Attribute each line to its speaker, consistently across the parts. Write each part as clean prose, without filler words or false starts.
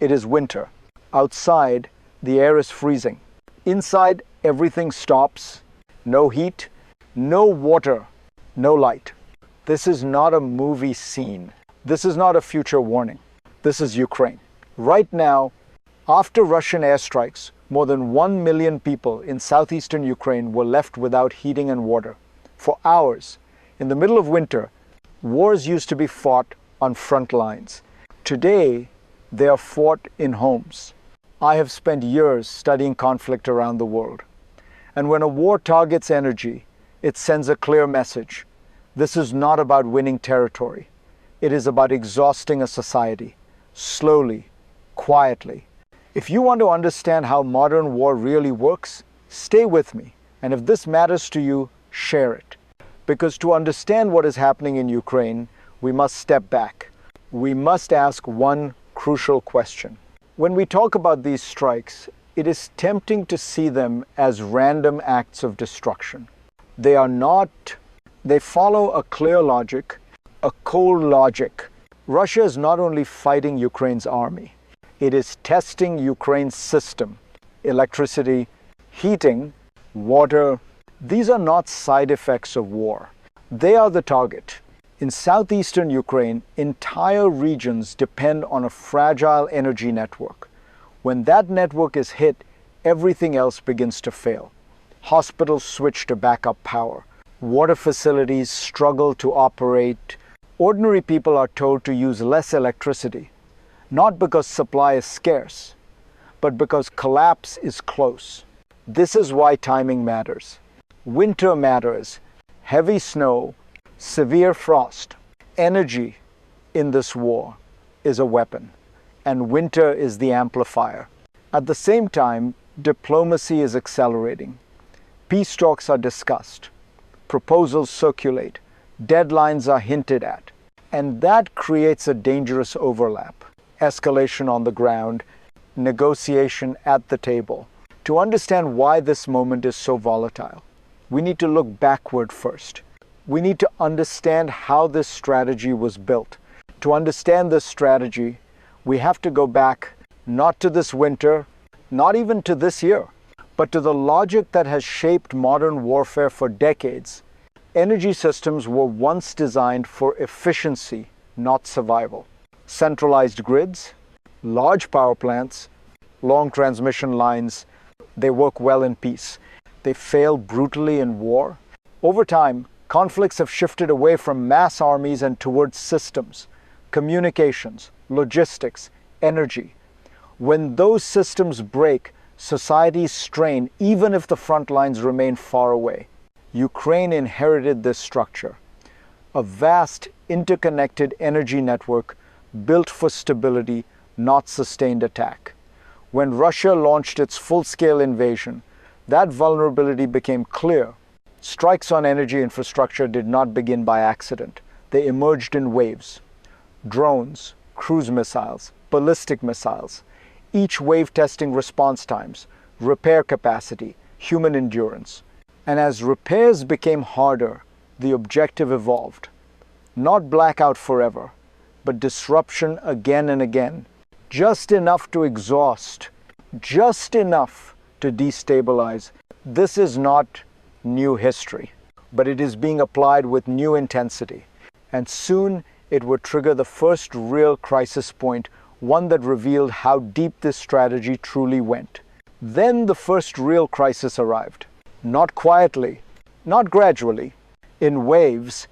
Speaker 1: It is winter. Outside, the air is freezing. Inside, everything stops. No heat, no water, no light. This is not a movie scene. This is not a future warning. This is Ukraine. Right now, after Russian airstrikes, more than 1 million people in southeastern Ukraine were left without heating and water. For hours, in the middle of winter, wars used to be fought on front lines. Today, they are fought in homes. I have spent years studying conflict around the world. And when a war targets energy, it sends a clear message. This is not about winning territory. It is about exhausting a society, slowly, quietly. If you want to understand how modern war really works, stay with me. And if this matters to you, share it. Because to understand what is happening in Ukraine, we must step back. We must ask one crucial question. When we talk about these strikes, it is tempting to see them as random acts of destruction. They are not. They follow a clear logic, a cold logic. Russia is not only fighting Ukraine's army, it is testing Ukraine's system. Electricity, heating, water. These are not side effects of war. They are the target. In southeastern Ukraine, entire regions depend on a fragile energy network. When that network is hit, everything else begins to fail. Hospitals switch to backup power. Water facilities struggle to operate. Ordinary people are told to use less electricity, not because supply is scarce, but because collapse is close. This is why timing matters. Winter matters. Heavy snow, severe frost. Energy in this war is a weapon, and winter is the amplifier. At the same time, diplomacy is accelerating. Peace talks are discussed. Proposals circulate. Deadlines are hinted at. And that creates a dangerous overlap. Escalation on the ground, negotiation at the table. To understand why this moment is so volatile, we need to look backward first. We need to understand how this strategy was built. To understand this strategy, we have to go back not to this winter, not even to this year, but to the logic that has shaped modern warfare for decades. Energy systems were once designed for efficiency, not survival. Centralized grids, large power plants, long transmission lines, they work well in peace. They fail brutally in war. Over time, conflicts have shifted away from mass armies and towards systems, communications, logistics, energy. When those systems break, societies strain even if the front lines remain far away. Ukraine inherited this structure, a vast interconnected energy network built for stability, not sustained attack. When Russia launched its full-scale invasion, that vulnerability became clear. Strikes on energy infrastructure did not begin by accident. They emerged in waves. Drones, cruise missiles, ballistic missiles, each wave testing response times, repair capacity, human endurance. And as repairs became harder, the objective evolved. Not blackout forever, but disruption again and again. Just enough to exhaust, just enough to destabilize. This is not new history, but it is being applied with new intensity. And soon it would trigger the first real crisis point, one that revealed how deep this strategy truly went. Then the first real crisis arrived. Not quietly, not gradually, in waves,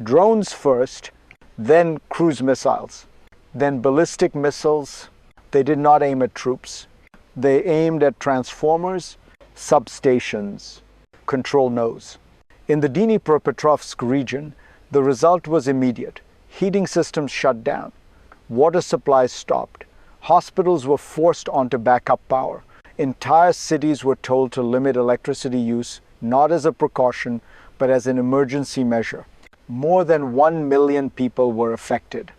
Speaker 1: drones first, then cruise missiles, then ballistic missiles. They did not aim at troops. They aimed at transformers, substations, control nodes. In the Dnipropetrovsk region, the result was immediate. Heating systems shut down. Water supplies stopped. Hospitals were forced onto backup power. Entire cities were told to limit electricity use, not as a precaution, but as an emergency measure. More than 1 million people were affected.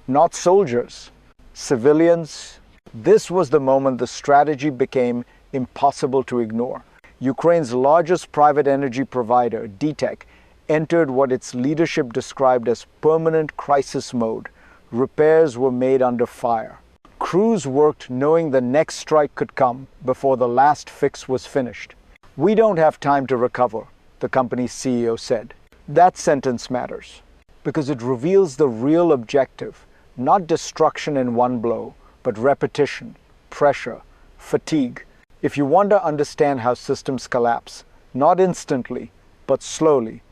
Speaker 1: Not soldiers, civilians. This was the moment the strategy became impossible to ignore. Ukraine's largest private energy provider, DTEK, entered what its leadership described as permanent crisis mode. Repairs were made under fire. Crews worked knowing the next strike could come before the last fix was finished. "We don't have time to recover," the company's CEO said. That sentence matters because it reveals the real objective, not destruction in one blow, but repetition, pressure, fatigue. If you want to understand how systems collapse, not instantly, but slowly,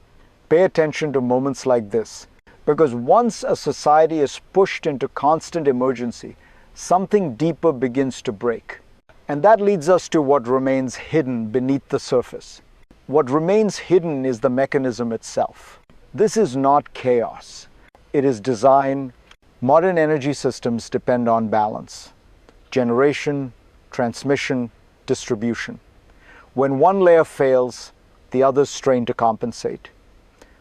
Speaker 1: pay attention to moments like this. Because once a society is pushed into constant emergency, something deeper begins to break. And that leads us to what remains hidden beneath the surface. What remains hidden is the mechanism itself. This is not chaos. It is design. Modern energy systems depend on balance. Generation, transmission, distribution. When one layer fails, the others strain to compensate.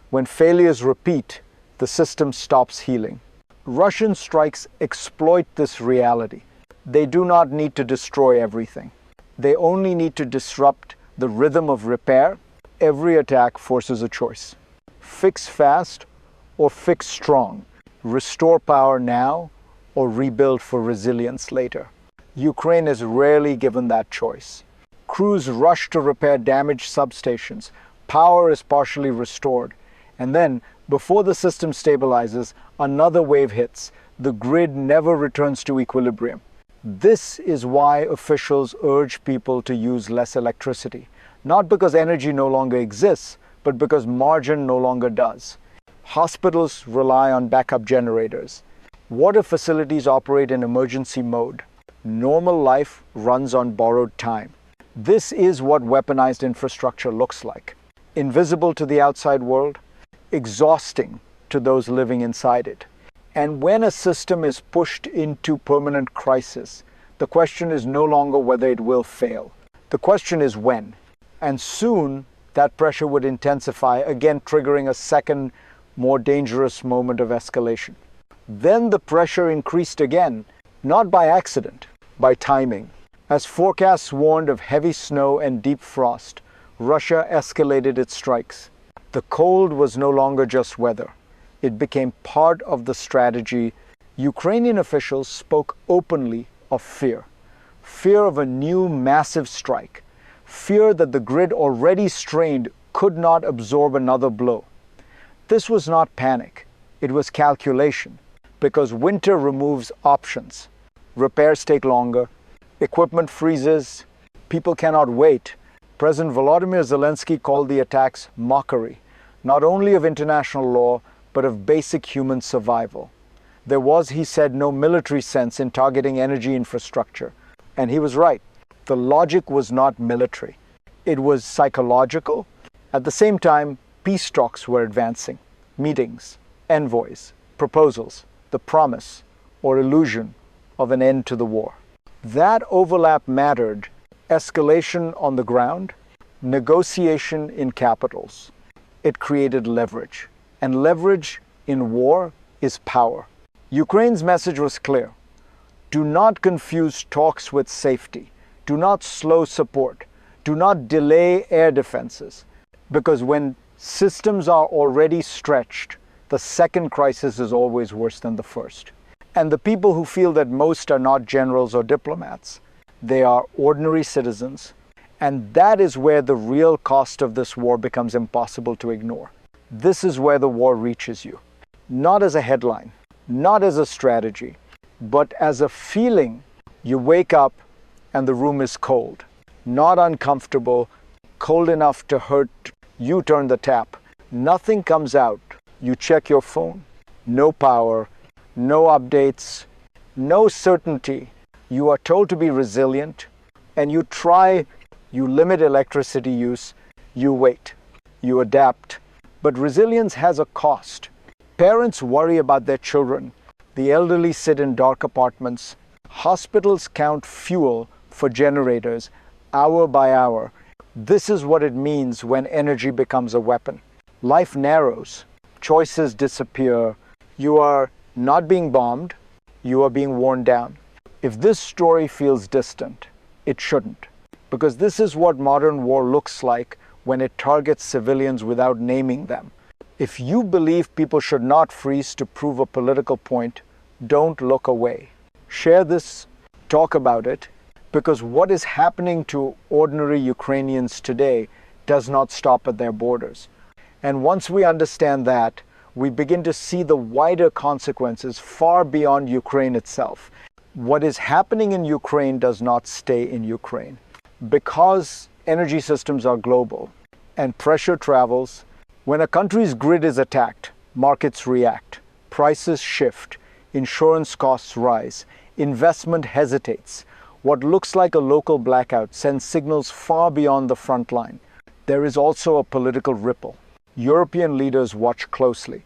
Speaker 1: When failures repeat, the system stops healing. Russian strikes exploit this reality. They do not need to destroy everything. They only need to disrupt the rhythm of repair. Every attack forces a choice. Fix fast or fix strong. Restore power now or rebuild for resilience later. Ukraine is rarely given that choice. Crews rush to repair damaged substations. Power is partially restored. And then, before the system stabilizes, another wave hits. The grid never returns to equilibrium. This is why officials urge people to use less electricity. Not because energy no longer exists, but because margin no longer does. Hospitals rely on backup generators. Water facilities operate in emergency mode. Normal life runs on borrowed time. This is what weaponized infrastructure looks like. Invisible to the outside world, exhausting to those living inside it. And when a system is pushed into permanent crisis, the question is no longer whether it will fail. The question is when. And soon, that pressure would intensify, again triggering a second, more dangerous moment of escalation. Then the pressure increased again, not by accident, by timing. As forecasts warned of heavy snow and deep frost, Russia escalated its strikes. The cold was no longer just weather. It became part of the strategy. Ukrainian officials spoke openly of fear. Fear of a new massive strike. Fear that the grid already strained could not absorb another blow. This was not panic. It was calculation. Because winter removes options. Repairs take longer. Equipment freezes. People cannot wait. President Volodymyr Zelensky called the attacks mockery, not only of international law, but of basic human survival. There was, he said, no military sense in targeting energy infrastructure. And he was right. The logic was not military. It was psychological. At the same time, peace talks were advancing. Meetings, envoys, proposals, the promise or illusion of an end to the war. That overlap mattered. Escalation on the ground, negotiation in capitals. It created leverage. And leverage in war is power. Ukraine's message was clear. Do not confuse talks with safety. Do not slow support. Do not delay air defenses. Because when systems are already stretched, the second crisis is always worse than the first. And the people who feel that most are not generals or diplomats, they are ordinary citizens. And that is where the real cost of this war becomes impossible to ignore. This is where the war reaches you. Not as a headline, not as a strategy, but as a feeling. You wake up and the room is cold. Not uncomfortable, cold enough to hurt. You turn the tap. Nothing comes out. You check your phone. No power, no updates, no certainty. You are told to be resilient, and you try, you limit electricity use, you wait, you adapt. But resilience has a cost. Parents worry about their children. The elderly sit in dark apartments. Hospitals count fuel for generators, hour by hour. This is what it means when energy becomes a weapon. Life narrows, choices disappear. You are not being bombed, you are being worn down. If this story feels distant, it shouldn't. Because this is what modern war looks like when it targets civilians without naming them. If you believe people should not freeze to prove a political point, don't look away. Share this, talk about it, because what is happening to ordinary Ukrainians today does not stop at their borders. And once we understand that, we begin to see the wider consequences far beyond Ukraine itself. What is happening in Ukraine does not stay in Ukraine. Because energy systems are global and pressure travels, when a country's grid is attacked, markets react, prices shift, insurance costs rise, investment hesitates. What looks like a local blackout sends signals far beyond the front line. There is also a political ripple. European leaders watch closely,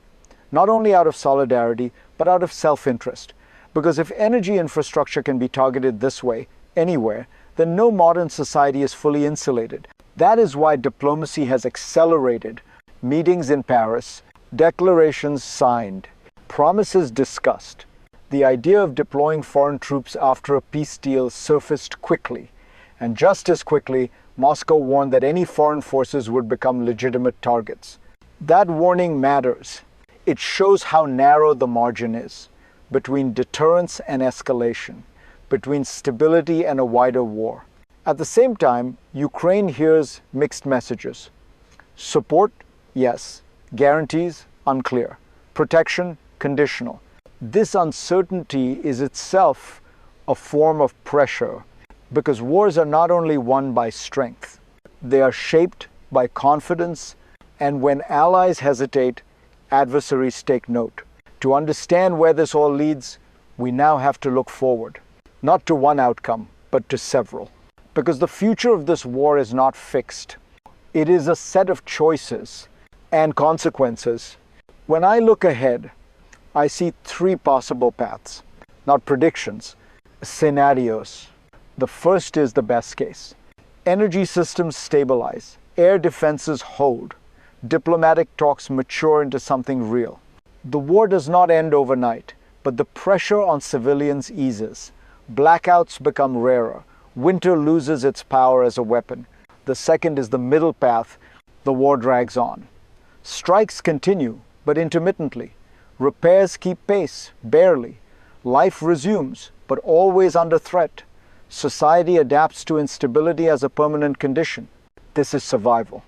Speaker 1: not only out of solidarity, but out of self-interest. Because if energy infrastructure can be targeted this way, anywhere, then no modern society is fully insulated. That is why diplomacy has accelerated. Meetings in Paris, declarations signed, promises discussed. The idea of deploying foreign troops after a peace deal surfaced quickly. And just as quickly, Moscow warned that any foreign forces would become legitimate targets. That warning matters. It shows how narrow the margin is between deterrence and escalation, between stability and a wider war. At the same time, Ukraine hears mixed messages. Support, yes. Guarantees, unclear. Protection, conditional. This uncertainty is itself a form of pressure, because wars are not only won by strength, they are shaped by confidence, and when allies hesitate, adversaries take note. To understand where this all leads, we now have to look forward, not to one outcome, but to several. Because the future of this war is not fixed. It is a set of choices and consequences. When I look ahead, I see three possible paths, not predictions, scenarios. The first is the best case. Energy systems stabilize, air defenses hold, diplomatic talks mature into something real. The war does not end overnight, but the pressure on civilians eases. Blackouts become rarer. Winter loses its power as a weapon. The second is the middle path. The war drags on. Strikes continue, but intermittently. Repairs keep pace, barely. Life resumes, but always under threat. Society adapts to instability as a permanent condition. This is survival,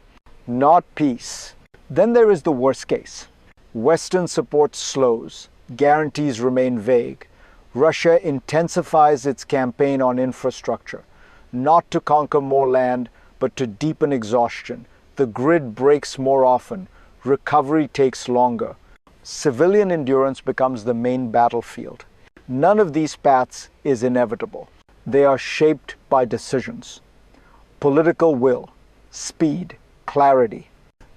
Speaker 1: not peace. Then there is the worst case. Western support slows. Guarantees remain vague. Russia intensifies its campaign on infrastructure, not to conquer more land, but to deepen exhaustion. The grid breaks more often. Recovery takes longer. Civilian endurance becomes the main battlefield. None of these paths is inevitable. They are shaped by decisions. Political will, speed, clarity.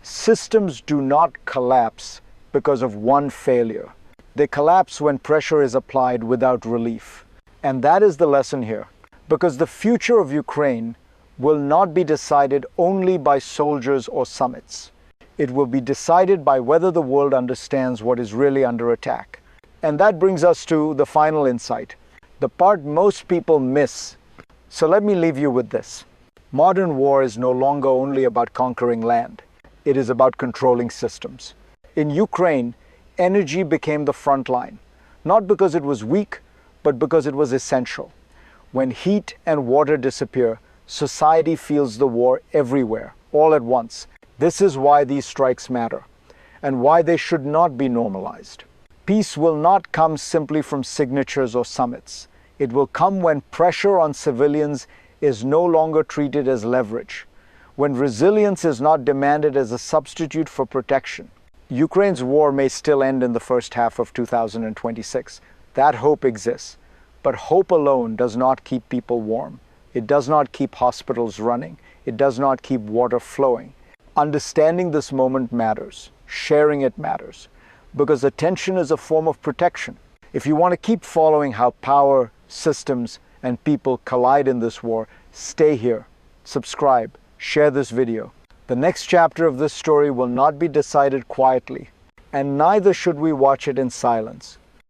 Speaker 1: Systems do not collapse because of one failure. They collapse when pressure is applied without relief. And that is the lesson here. Because the future of Ukraine will not be decided only by soldiers or summits. It will be decided by whether the world understands what is really under attack. And that brings us to the final insight, the part most people miss. So let me leave you with this. Modern war is no longer only about conquering land. It is about controlling systems. In Ukraine, energy became the front line, not because it was weak, but because it was essential. When heat and water disappear, society feels the war everywhere, all at once. This is why these strikes matter, and why they should not be normalized. Peace will not come simply from signatures or summits. It will come when pressure on civilians is no longer treated as leverage, when resilience is not demanded as a substitute for protection. Ukraine's war may still end in the first half of 2026. That hope exists. But hope alone does not keep people warm. It does not keep hospitals running. It does not keep water flowing. Understanding this moment matters. Sharing it matters. Because attention is a form of protection. If you want to keep following how power, systems, and people collide in this war, stay here. Subscribe. Share this video. The next chapter of this story will not be decided quietly, and neither should we watch it in silence.